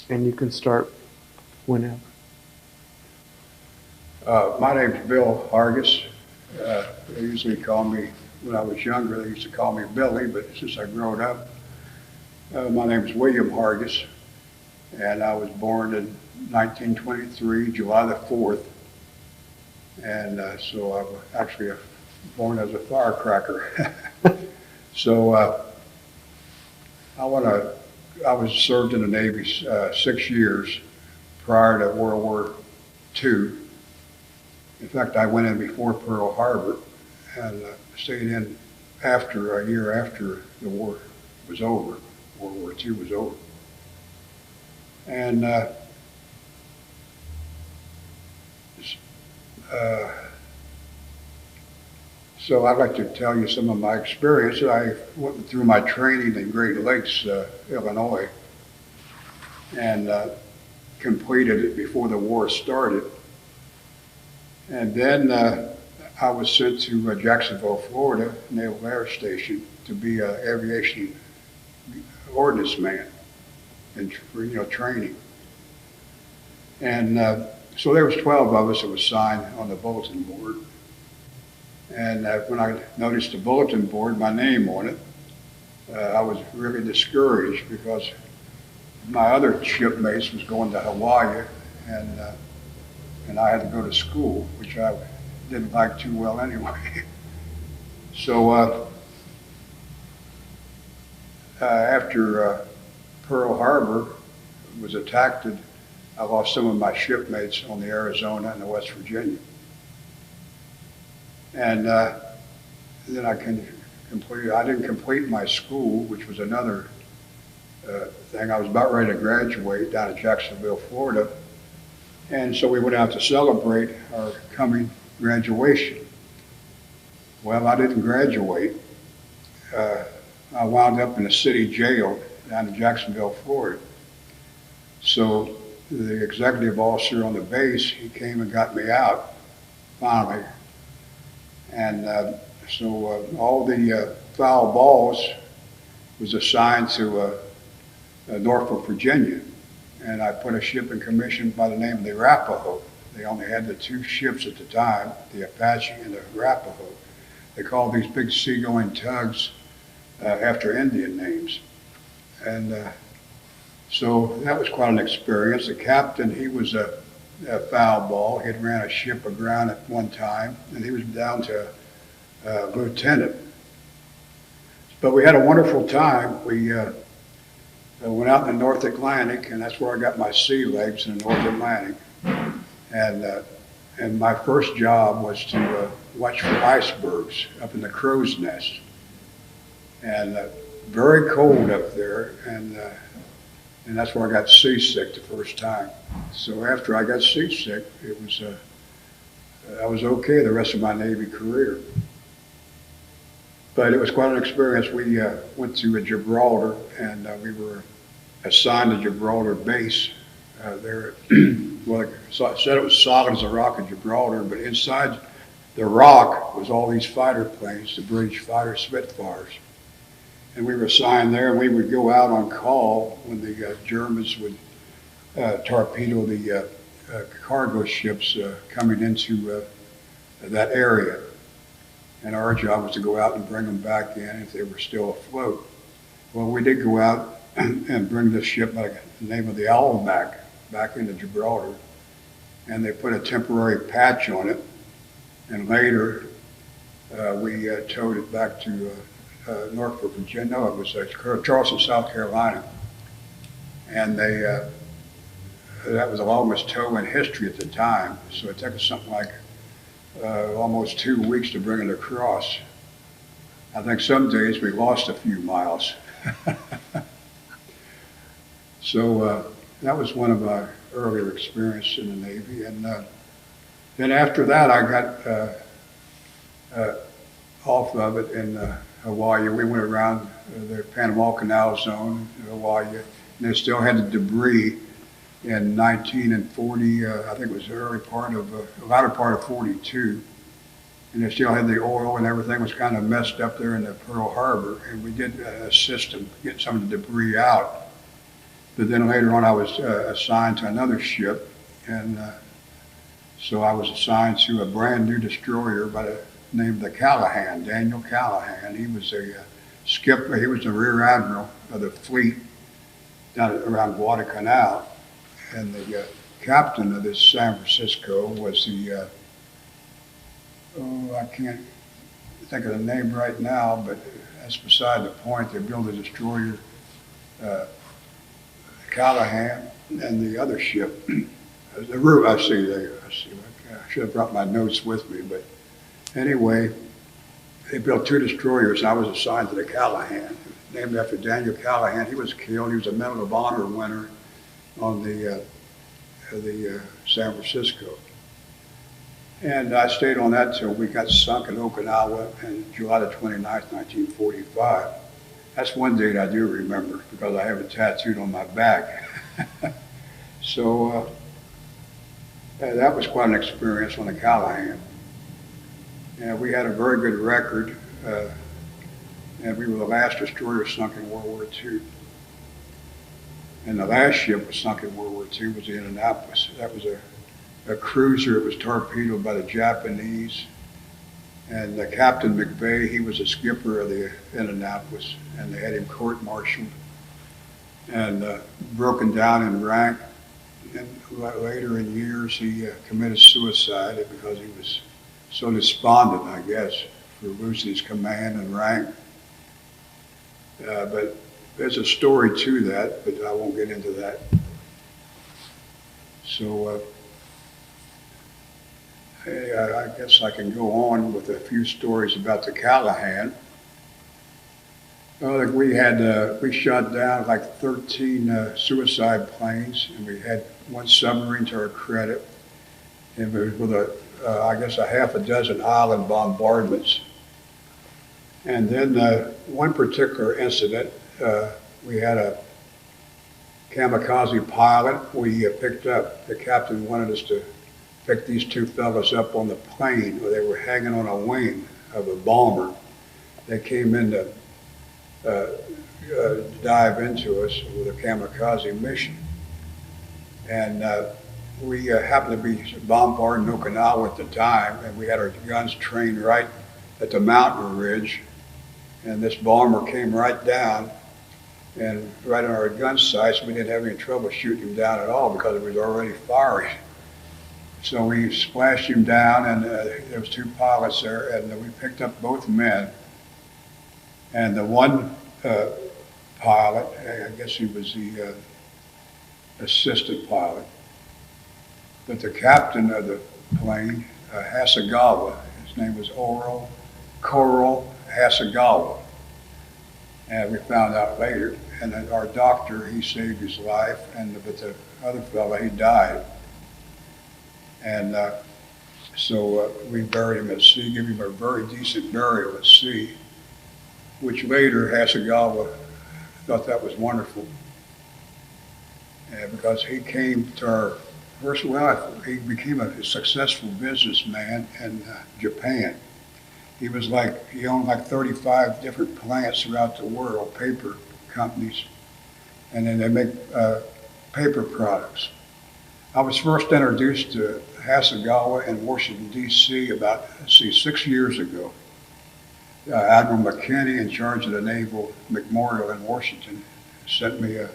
And you can start whenever. My name's Bill Hargis. They usually call me, when I was younger, they used to call me Billy, but since I grown up, my name's William Hargis, and I was born in 1923, July the 4th, and so I was actually born as a firecracker. So I want to, I was served in the Navy 6 years prior to World War II. In fact, I went in before Pearl Harbor and stayed in after a year after the war was over, World War II was over. And uh, so I'd like to tell you some of my experience. I went through my training in Great Lakes, Illinois, and completed it before the war started. And then I was sent to Jacksonville, Florida, Naval Air Station, to be an aviation ordnance man and training. And so there was 12 of us that was signed on the bulletin board. And when I noticed the bulletin board, my name on it, I was really discouraged because my other shipmates was going to Hawaii, and and I had to go to school, which I didn't like too well anyway. So after Pearl Harbor was attacked, I lost some of my shipmates on the Arizona and the West Virginia. And then I didn't complete my school, which was another thing. I was about ready to graduate down in Jacksonville, Florida. And so we went out to celebrate our coming graduation. Well, I didn't graduate. I wound up in a city jail down in Jacksonville, Florida. So the executive officer on the base, he came and got me out finally. And so all the foul balls was assigned to Norfolk, Virginia. And I put a ship in commission by the name of the Arapaho. They only had the two ships at the time, the Apache and the Arapaho. They called these big seagoing tugs after Indian names. And so that was quite an experience. The captain, he was a foul ball. He had ran a ship aground at one time, and he was down to lieutenant. But we had a wonderful time. We went out in the North Atlantic, and that's where I got my sea legs in the North Atlantic. And my first job was to watch for icebergs up in the crow's nest. And very cold up there, and that's where I got seasick the first time. So after I got seasick, I was okay the rest of my Navy career. But it was quite an experience. We went to Gibraltar, and we were assigned to Gibraltar base there. Well, so I said it was solid as a rock in Gibraltar, but inside the rock was all these fighter planes, the British fighter Spitfires. And we were assigned there, and we would go out on call when the Germans would torpedo the cargo ships coming into that area. And our job was to go out and bring them back in if they were still afloat. Well, we did go out and bring this ship by the name of the Owlback back into Gibraltar. And they put a temporary patch on it. And later, we towed it back to Norfolk, Virginia. No, it was Charleston, South Carolina. And that was the longest tow in history at the time. So it took us something like almost 2 weeks to bring it across. I think some days we lost a few miles. So that was one of my earlier experiences in the Navy. And then after that, I got off of it in Hawaii. We went around the Panama Canal Zone in Hawaii, and they still had the debris in 1940. I think it was the latter part of 42. And they still had the oil, and everything was kind of messed up there in the Pearl Harbor. And we did assist them get some of the debris out. But then later on, I was assigned to another ship, and so I was assigned to a brand new destroyer by the name of the Callaghan, Daniel Callaghan. He was a skipper. He was the rear admiral of the fleet down around Guadalcanal, and the captain of this San Francisco was the I can't think of the name right now, but that's beside the point. They built a destroyer, Callaghan, and the other ship. The route I see there. I should have brought my notes with me, but anyway, they built two destroyers, and I was assigned to the Callaghan, named after Daniel Callaghan. He was killed. He was a Medal of Honor winner on the San Francisco. And I stayed on that till we got sunk in Okinawa on July the 29th, 1945. That's one date I do remember because I have it tattooed on my back. So that was quite an experience on the Callaghan. And we had a very good record, and we were the last destroyer sunk in World War II. And the last ship was sunk in World War II was the Indianapolis. That was a cruiser. It was torpedoed by the Japanese. And Captain McVeigh, he was a skipper of the Indianapolis, and they had him court-martialed and broken down in rank. And later in years, he committed suicide because he was so despondent, I guess, for losing his command and rank. But there's a story to that, but I won't get into that. So I guess I can go on with a few stories about the Callaghan. Well, we shot down like 13 suicide planes, and we had one submarine to our credit, and it was with I guess a half a dozen island bombardments. And then one particular incident, we had a kamikaze pilot we picked up. The captain wanted us to pick these two fellows up on the plane where they were hanging on a wing of a bomber. They came in to dive into us with a kamikaze mission. And we happened to be bombarding Okinawa at the time, and we had our guns trained right at the mountain ridge, and this bomber came right down and right on our gun sights. We didn't have any trouble shooting him down at all because it was already firing. So we splashed him down, and there was two pilots there, and we picked up both men. And the one pilot, I guess he was the assistant pilot, but the captain of the plane, Hasegawa, his name was Coral Hasegawa. And we found out later, and then our doctor, he saved his life, but the other fellow, he died. And so we buried him at sea, gave him a very decent burial at sea, which later Hasegawa thought that was wonderful. Because he came to our he became a successful businessman in Japan. He owned like 35 different plants throughout the world, paper companies, and then they make paper products. I was first introduced to Hasegawa in Washington, D.C. about, 6 years ago. Admiral McKinney, in charge of the Naval Memorial in Washington, sent me a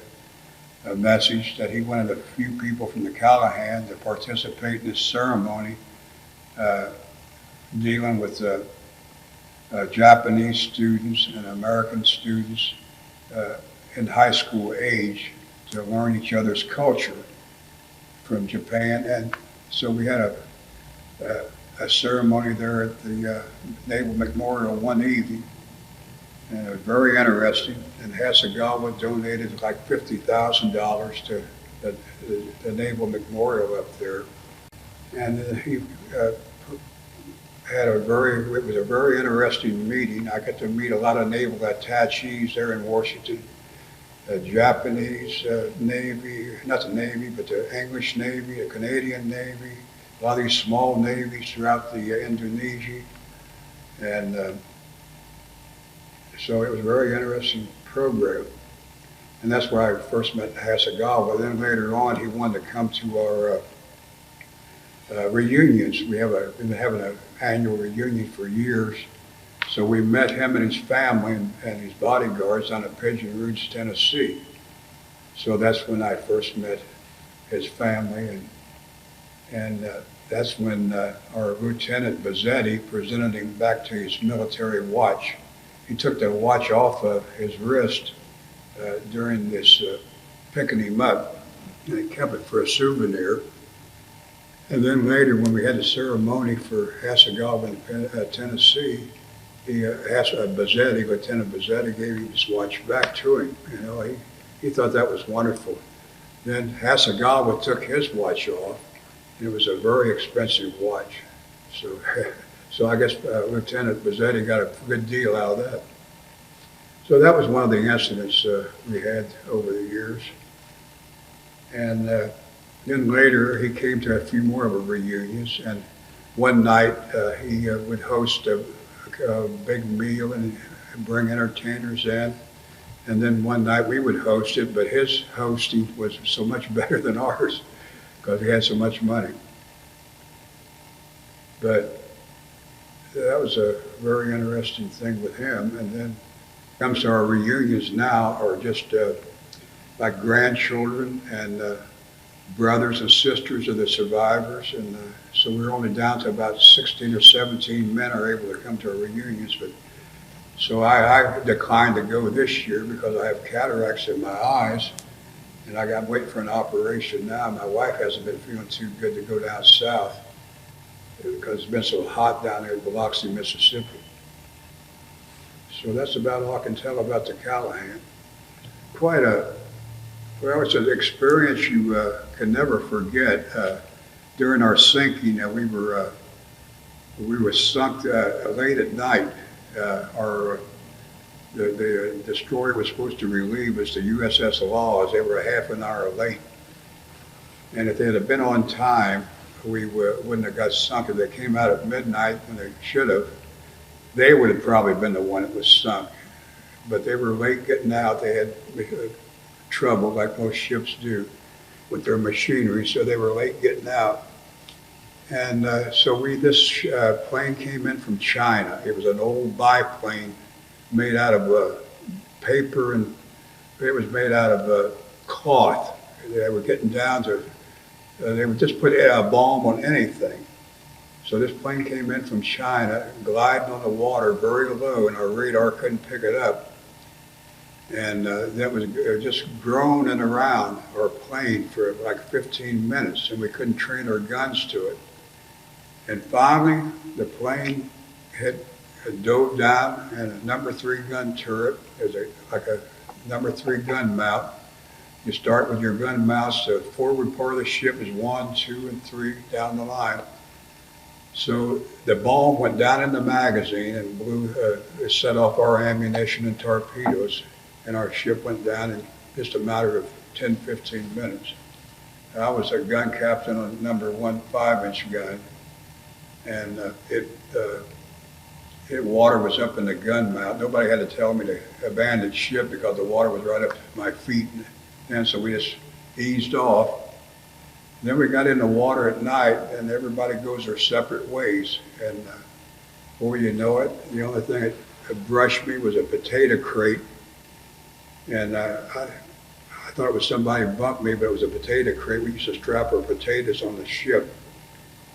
message that he wanted a few people from the Callaghan to participate in this ceremony dealing with Japanese students and American students in high school age to learn each other's culture from Japan. And so we had a ceremony there at the Naval Memorial one evening, and it was very interesting. And Hasegawa donated like $50,000 to the Naval Memorial up there, and he it was a very interesting meeting. I got to meet a lot of naval attaches there in Washington, the Japanese Navy, not the Navy, but the English Navy, the Canadian Navy, a lot of these small navies throughout the Indonesia. And so it was a very interesting program. And that's where I first met Hasegawa. Then later on, he wanted to come to our reunions. We've been having an annual reunion for years. So we met him and his family and his bodyguards down at Pigeon Rouge, Tennessee. So that's when I first met his family, and that's when our Lieutenant Bazzetti presented him back to his military watch. He took the watch off of his wrist during this picking him up, and he kept it for a souvenir. And then later, when we had the ceremony for Hasegawa in Tennessee, Bazzetti, Lieutenant Bazzetti, gave him his watch back to him. You know, he thought that was wonderful. Then Hasegawa took his watch off, and it was a very expensive watch. So I guess Lieutenant Bazzetti got a good deal out of that. So that was one of the incidents we had over the years. And then later, he came to a few more of our reunions, and one night he would host a big meal and bring entertainers in. And then one night we would host it, but his hosting was so much better than ours because he had so much money. But that was a very interesting thing with him. And then comes to our reunions now are just like grandchildren and brothers and sisters of the survivors. And so we're only down to about 16 or 17 men are able to come to our reunions. But so I declined to go this year because I have cataracts in my eyes, and I'm waiting for an operation now. My wife hasn't been feeling too good to go down south because it's been so hot down there in Biloxi, Mississippi. So that's about all I can tell about the Callaghan. It's an experience you can never forget. During our sinking, we were sunk late at night. The destroyer was supposed to relieve us, the USS Laws. They were half an hour late. And if they had been on time, we wouldn't have got sunk. If they came out at midnight when they should have, they would have probably been the one that was sunk. But they were late getting out. They had trouble, like most ships do, with their machinery, so they were late getting out. And so this plane came in from China. It was an old biplane made out of paper, and it was made out of cloth. They were getting down to, they would just put a bomb on anything. So this plane came in from China, gliding on the water very low, and our radar couldn't pick it up. And that was just droning around our plane for like 15 minutes, and we couldn't train our guns to it. And finally, the plane dove down, and a number 3 gun turret, like a number 3 gun mount. You start with your gun mounts. The forward part of the ship is 1, 2, and 3 down the line. So the bomb went down in the magazine and it set off our ammunition and torpedoes, and our ship went down in just a matter of 10, 15 minutes. And I was a gun captain on number 1 5-inch gun, and water was up in the gun mount. Nobody had to tell me to abandon ship because the water was right up to my feet, and so we just eased off. Then we got in the water at night, and everybody goes their separate ways. And before you know it, the only thing that brushed me was a potato crate. And I thought it was somebody bumped me, but it was a potato crate. We used to strap our potatoes on the ship.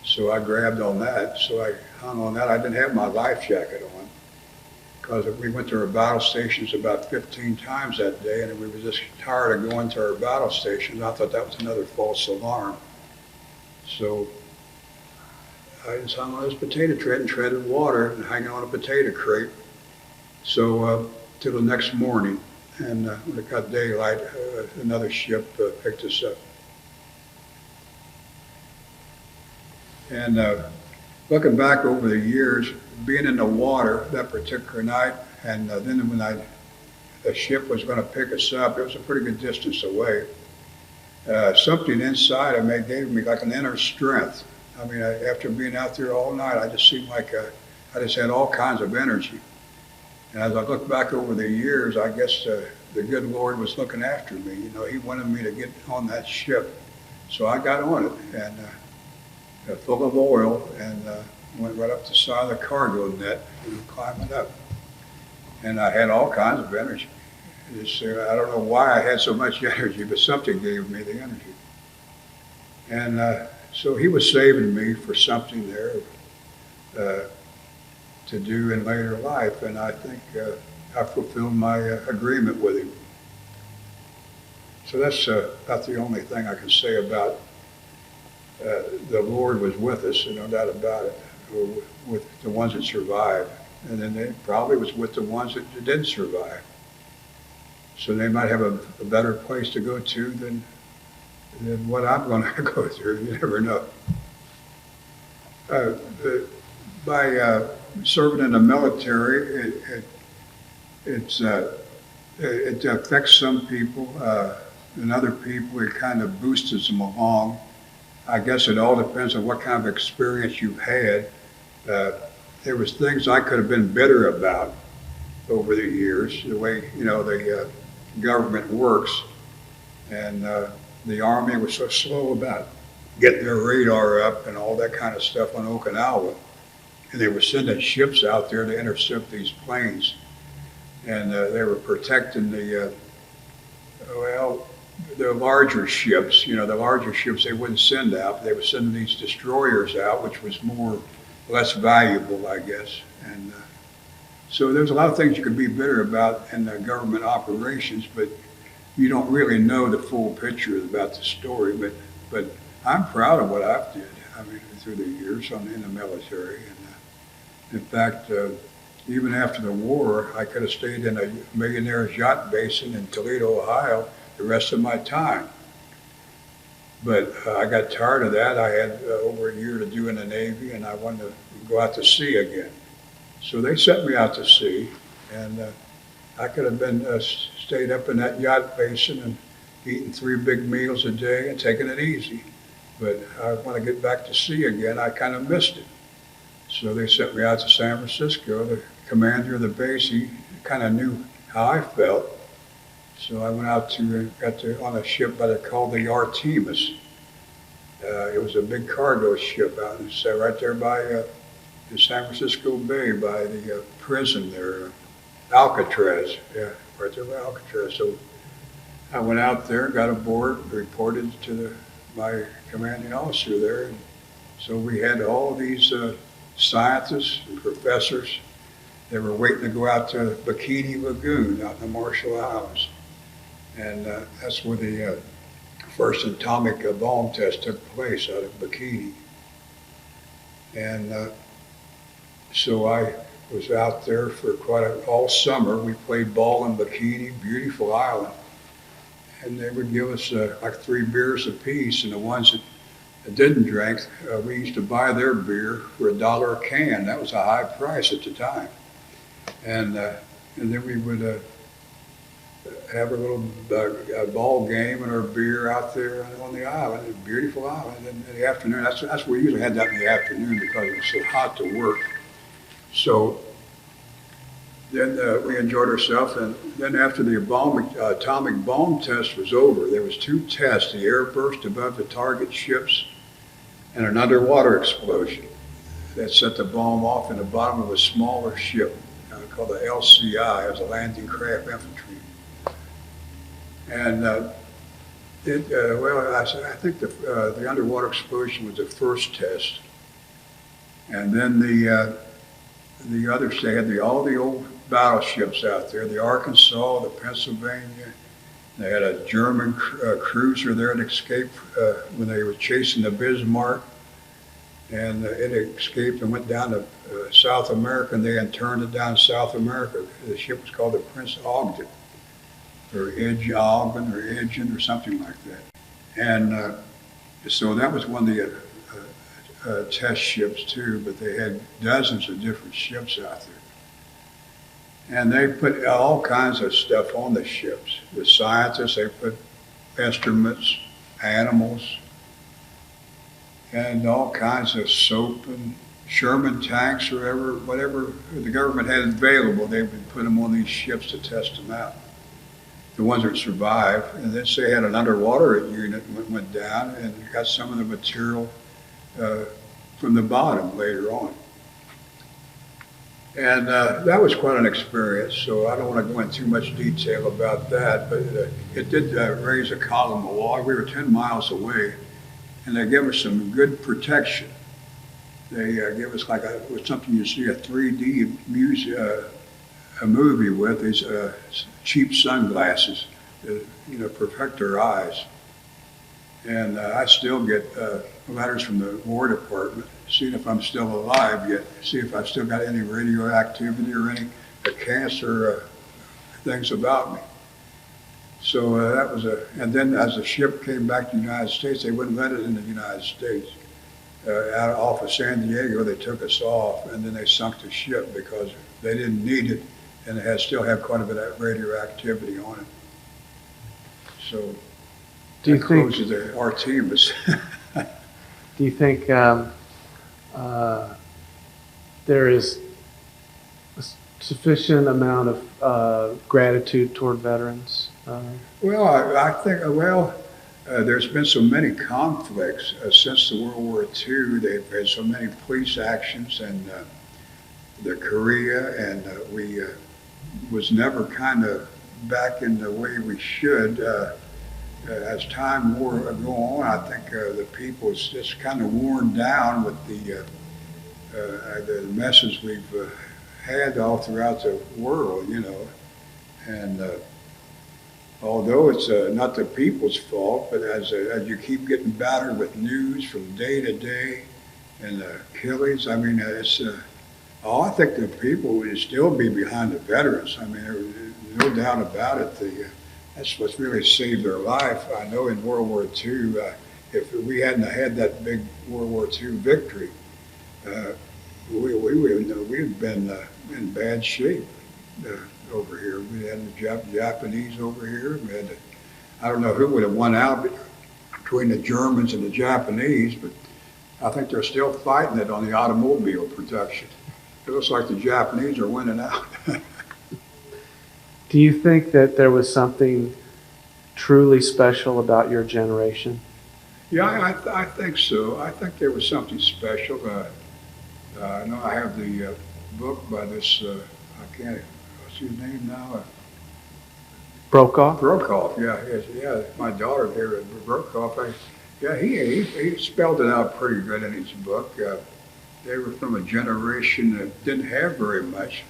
So I grabbed on that. So I hung on that. I didn't have my life jacket on because we went to our battle stations about 15 times that day, and we were just tired of going to our battle stations. I thought that was another false alarm. So I just hung on this potato crate and treaded water and hanging on a potato crate. So till the next morning, and when it got daylight, another ship picked us up. And looking back over the years, being in the water that particular night, and then when the ship was going to pick us up, it was a pretty good distance away. Something inside of me gave me like an inner strength. I mean, after being out there all night, I just seemed like I just had all kinds of energy. And as I look back over the years, I guess the good Lord was looking after me. You know, He wanted me to get on that ship. So I got on it and full of oil and went right up the side of the cargo net and climbing up. And I had all kinds of energy. I don't know why I had so much energy, but something gave me the energy. And so He was saving me for something there to do in later life. And I think I fulfilled my agreement with Him. So that's about the only thing I can say about the Lord was with us, no doubt about it, with the ones that survived. And then they probably was with the ones that didn't survive. So they might have a better place to go to than what I'm going to go through. You never know. By serving in the military, it affects some people, and other people it kind of boosts them along. I guess it all depends on what kind of experience you've had. There was things I could have been bitter about over the years, the way, you know, the government works. And the Army was so slow about getting their radar up and all that kind of stuff on Okinawa. And they were sending ships out there to intercept these planes. And they were protecting the larger ships. You know, the larger ships they wouldn't send out. They were sending these destroyers out, which was less valuable, I guess. And so there's a lot of things you could be bitter about in the government operations, but you don't really know the full picture about the story. But I'm proud of what I've did. I mean, through the years in the military. And in fact, even after the war, I could have stayed in a millionaire's yacht basin in Toledo, Ohio, the rest of my time. But I got tired of that. I had over a year to do in the Navy, and I wanted to go out to sea again. So they sent me out to sea, and I could have been stayed up in that yacht basin and eating 3 big meals a day and taking it easy. But I want to get back to sea again. I kind of missed it. So they sent me out to San Francisco. The commander of the base, he kind of knew how I felt. So I went out on a ship called the Artemis. It was a big cargo ship out right there by the San Francisco Bay, by the prison there, Alcatraz. Yeah, right there by Alcatraz. So I went out there, got aboard, reported to my commanding officer there. And so we had all these scientists and professors. They were waiting to go out to Bikini Lagoon out in the Marshall Islands. And that's where the first atomic bomb test took place, out of Bikini. And so I was out there for all summer. We played ball in Bikini, beautiful island. And they would give us like 3 beers apiece, and the ones that didn't drink, we used to buy their beer for $1 a can. That was a high price at the time. And then we would have a little ball game and our beer out there on the island, a beautiful island. And in the afternoon, that's we usually had that in the afternoon because it was so hot to work. So then we enjoyed ourselves. And then after the atomic bomb test was over, there was 2 tests: the airburst above the target ships and an underwater explosion that set the bomb off in the bottom of a smaller ship called the LCI. It was a landing craft infantry. And I think the underwater explosion was the first test. And then the others, they had all the old battleships out there, the Arkansas, the Pennsylvania. They had a German cruiser there that escaped when they were chasing the Bismarck. And it escaped and went down to South America, and they had turned it down South America. The ship was called the Prince Ogden, or Ogden, or Edgen, or something like that. And so that was one of the test ships too, but they had dozens of different ships out there. And they put all kinds of stuff on the ships. The scientists, they put instruments, animals, and all kinds of soap and Sherman tanks or whatever the government had available. They would put them on these ships to test them out. the ones that survived, and then say had an underwater unit went down and got some of the material uh, from the bottom later on. And that was quite an experience, so I don't want to go into too much detail about that, but it did raise a column of water. We were 10 miles away, and they gave us some good protection. They gave us like it was something you see a 3D a movie with, these cheap sunglasses that, protect our eyes. And I still get letters from the War Department, seeing if I'm still alive yet, see if I've still got any radioactivity or any cancer things about me. So that was and then as the ship came back to the United States, they wouldn't let it in the United States. Out off of San Diego, they took us off, and then they sunk the ship because they didn't need it, and it still had quite a bit of radioactivity on it. So Do you that think? closes our team. Do you think there is a sufficient amount of gratitude toward veterans? Well, I think, there's been so many conflicts since the World War II. They've had so many police actions and the Korea, and we was never kind of back in the way we should. As time wore go on, I think the people is just kind of worn down with the messes we've had all throughout the world, and although it's not the people's fault, but as you keep getting battered with news from day to day and killings, I mean, I think the people would still be behind the veterans. I mean, there's no doubt about it. That's what's really saved their life. I know in World War II, if we hadn't had that big World War II victory, we'd been in bad shape over here. We had the Japanese over here. I don't know who would have won out between the Germans and the Japanese, but I think they're still fighting it on the automobile production. It looks like the Japanese are winning out. Do you think that there was something truly special about your generation? Yeah, I think so. I think there was something special. I know I have the book by this, I can't, what's his name now? Brokaw? Brokaw, yeah. My daughter there, Brokaw, he spelled it out pretty good in his book. They were from a generation that didn't have very much.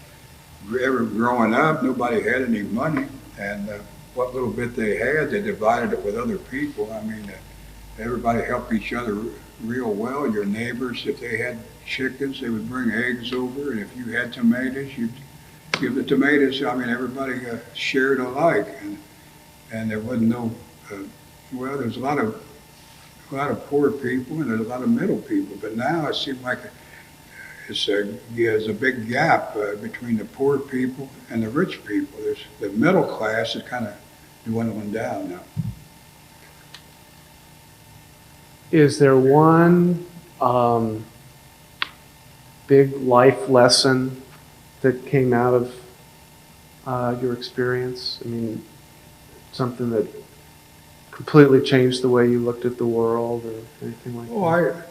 Growing up, nobody had any money, and what little bit they had, they divided it with other people. I mean, everybody helped each other real well. Your neighbors, if they had chickens, they would bring eggs over, and if you had tomatoes, you'd give the tomatoes. I mean, everybody shared alike, and there wasn't no. There's a lot of poor people, and there's a lot of middle people. But now it seems like there's a big gap between the poor people and the rich people. The middle class is kind of dwindling down now. Is there one big life lesson that came out of your experience? I mean, something that completely changed the way you looked at the world or anything like that?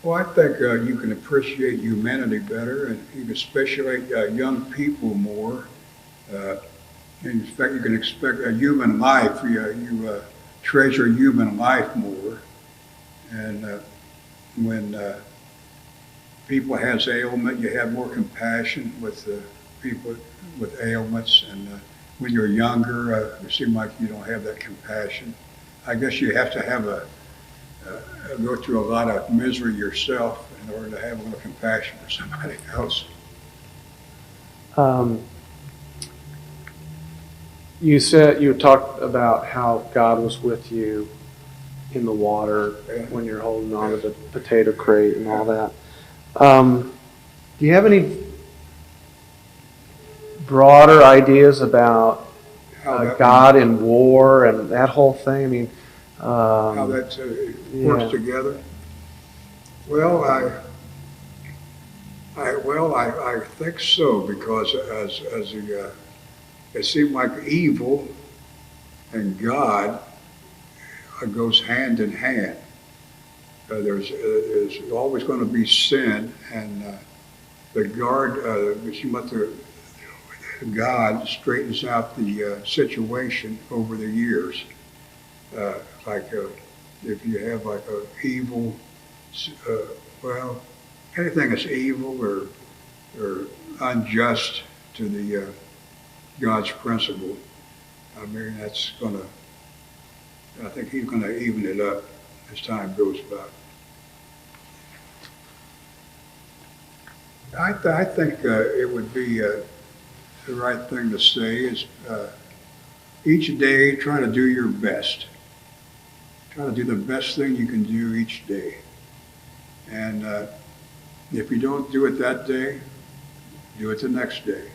I think you can appreciate humanity better, and you can especially young people more. In fact, you can expect a human life. You treasure human life more, and when people has ailment, you have more compassion with people with ailments. And when you're younger, it seems like you don't have that compassion. I guess you have to have go through a lot of misery yourself in order to have a little compassion for somebody else. You talked about how God was with you in the water when you're holding on to the potato crate and all that. Do you have any broader ideas about God in war and that whole thing? I mean, how that works together. Well, I think so, because as it seemed like evil and God goes hand in hand. There's always going to be sin, and God straightens out the situation over the years. Like if you have like a evil, uh, well, anything that's evil or unjust to the God's principle, I mean, I think he's gonna even it up as time goes by. I think it would be the right thing to say is each day try to do your best. Try to do the best thing you can do each day. And if you don't do it that day, do it the next day.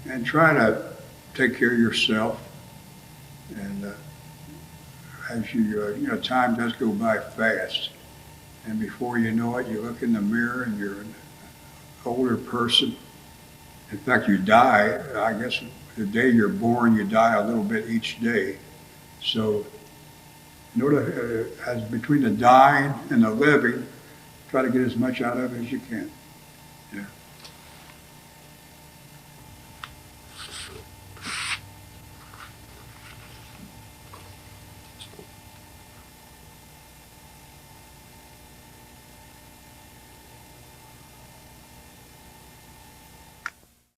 And try to take care of yourself. And as time does go by fast. And before you know it, you look in the mirror and you're an older person. In fact, you die. I guess the day you're born, you die a little bit each day. So in order, as between the dying and the living, try to get as much out of it as you can.